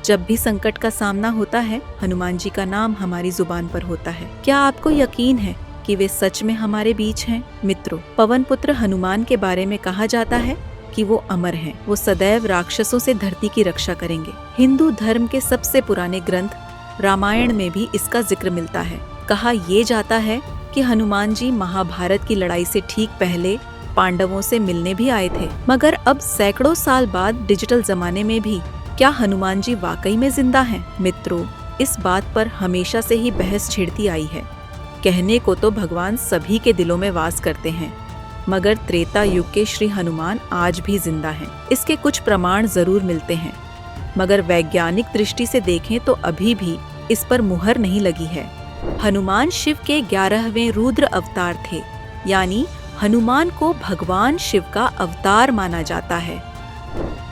जब भी संकट का सामना होता है, हनुमान जी का नाम हमारी जुबान पर होता है। क्या आपको यकीन है कि वे सच में हमारे बीच हैं? मित्रों, पवन पुत्र हनुमान के बारे में कहा जाता है कि वो अमर हैं। वो सदैव राक्षसों से धरती की रक्षा करेंगे। हिंदू धर्म के सबसे पुराने ग्रंथ रामायण में भी इसका जिक्र मिलता है। कहा ये जाता है कि हनुमान जी महाभारत की लड़ाई से ठीक पहले पांडवों से मिलने भी आए थे। मगर अब सैकड़ों साल बाद डिजिटल जमाने में भी क्या हनुमान जी वाकई में जिंदा हैं? मित्रों, इस बात पर हमेशा से ही बहस छिड़ती आई है। कहने को तो भगवान सभी के दिलों में वास करते हैं, मगर त्रेता युग के श्री हनुमान आज भी जिंदा हैं। इसके कुछ प्रमाण जरूर मिलते हैं, मगर वैज्ञानिक दृष्टि से देखें तो अभी भी इस पर मुहर नहीं लगी है। हनुमान शिव के 11वें रुद्र अवतार थे, यानी हनुमान को भगवान शिव का अवतार माना जाता है।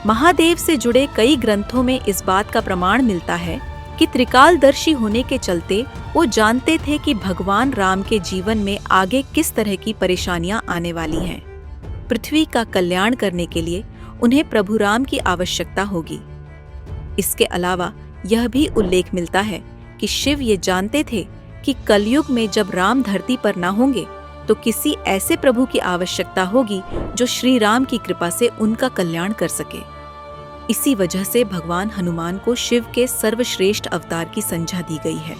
महादेव से जुड़े कई ग्रंथों में इस बात का प्रमाण मिलता है कि त्रिकालदर्शी होने के चलते वो जानते थे कि भगवान राम के जीवन में आगे किस तरह की परेशानियां आने वाली हैं। पृथ्वी का कल्याण करने के लिए उन्हें प्रभु राम की आवश्यकता होगी। इसके अलावा यह भी उल्लेख मिलता है कि शिव ये जानते थे कि कलयुग में जब राम धरती पर न होंगे तो किसी ऐसे प्रभु की आवश्यकता होगी जो श्री राम की कृपा से उनका कल्याण कर सके। इसी वजह से भगवान हनुमान को शिव के सर्वश्रेष्ठ अवतार की संज्ञा दी गई है।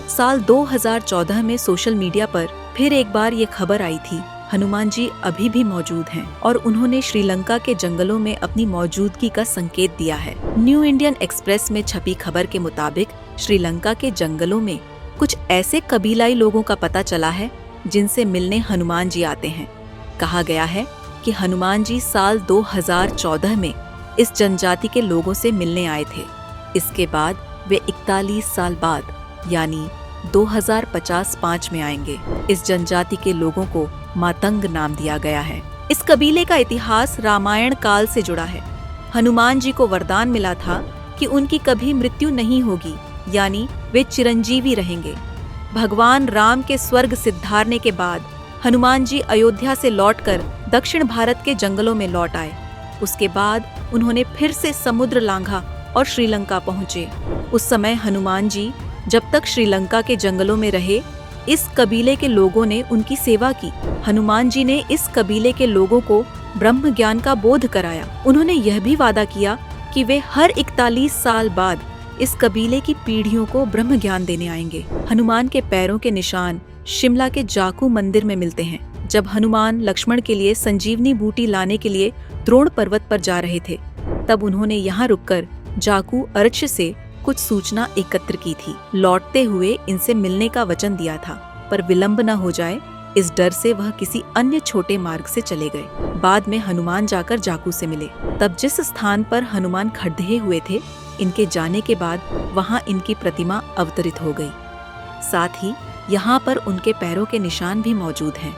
साल 2014 में सोशल मीडिया पर फिर एक बार ये खबर आई थी। हनुमान जी अभी भी मौजूद हैं और उन्होंने श्रीलंका के जंगलों में अपनी मौजूदगी का संकेत दिया है। न्यू इंडियन एक्सप्रेस में छपी खबर के मुताबिक श्रीलंका के जंगलों में कुछ ऐसे कबीलाई लोगों का पता चला है जिनसे मिलने हनुमान जी आते हैं। कहा गया है कि हनुमान जी साल 2014 में इस जनजाति के लोगों से मिलने आए थे। इसके बाद वे 41 साल बाद यानी 2055 में आएंगे। इस जनजाति के लोगों को मातंग नाम दिया गया है। इस कबीले का इतिहास रामायण काल से जुड़ा है। हनुमान जी को वरदान मिला था कि उनकी कभी मृत्यु नहीं होगी, यानी वे चिरंजीवी रहेंगे। भगवान राम के स्वर्ग सिद्धारने के बाद हनुमान जी अयोध्या से लौटकर दक्षिण भारत के जंगलों में लौट आए। उसके बाद उन्होंने फिर से समुद्र लांघा और श्रीलंका पहुंचे। उस समय हनुमान जी जब तक श्रीलंका के जंगलों में रहे, इस कबीले के लोगों ने उनकी सेवा की। हनुमान जी ने इस कबीले के लोगों को ब्रह्म ज्ञान का बोध कराया। उन्होंने यह भी वादा किया कि वे हर 41 साल बाद इस कबीले की पीढ़ियों को ब्रह्म ज्ञान देने आएंगे। हनुमान के पैरों के निशान शिमला के जाकू मंदिर में मिलते हैं। जब हनुमान लक्ष्मण के लिए संजीवनी बूटी लाने के लिए द्रोण पर्वत पर जा रहे थे, तब उन्होंने यहाँ रुककर जाकू अर्च से कुछ सूचना एकत्र की थी। लौटते हुए इनसे मिलने का वचन दिया था, पर विलंब न हो जाए इस डर से वह किसी अन्य छोटे मार्ग से चले गए। बाद में हनुमान जाकर जाकू से मिले। तब जिस स्थान पर हनुमान खड़े हुए थे, इनके जाने के बाद वहाँ इनकी प्रतिमा अवतरित हो गई। साथ ही यहाँ पर उनके पैरों के निशान भी मौजूद हैं।